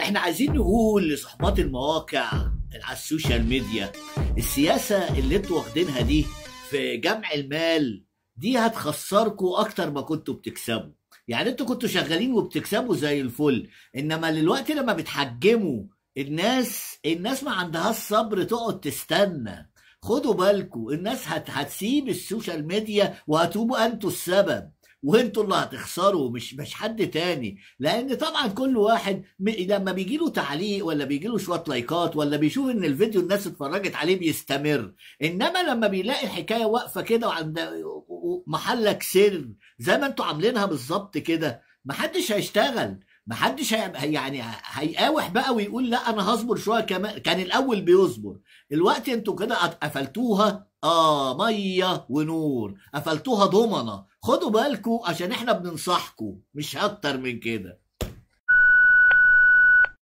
احنا عايزين نقول لصحبات المواقع على السوشيال ميديا، السياسة اللي انتوا واخدينها دي في جمع المال دي هتخسركوا اكتر ما كنتوا بتكسبوا. يعني انتوا كنتوا شغالين وبتكسبوا زي الفل، انما دلوقتي لما بتحجموا الناس ما عندهاش صبر تقعد تستنى. خدوا بالكوا الناس هتسيب السوشيال ميديا وهتبقوا انتوا السبب، وانتوا اللي هتخسروا مش حد تاني. لان طبعا كل واحد لما بيجي له تعليق ولا بيجي له شويه لايكات ولا بيشوف ان الفيديو الناس اتفرجت عليه بيستمر. انما لما بيلاقي الحكايه واقفه كده وعند محلك سر زي ما انتوا عاملينها بالظبط كده، محدش هيشتغل. محدش يعني هيقاوح بقى ويقول لا انا هصبر شويه كمان. كان الاول بيصبر، الوقت انتوا كده قفلتوها ميه ونور، قفلتوها ضمنه. خدوا بالكوا عشان احنا بننصحكوا مش اكتر من كده.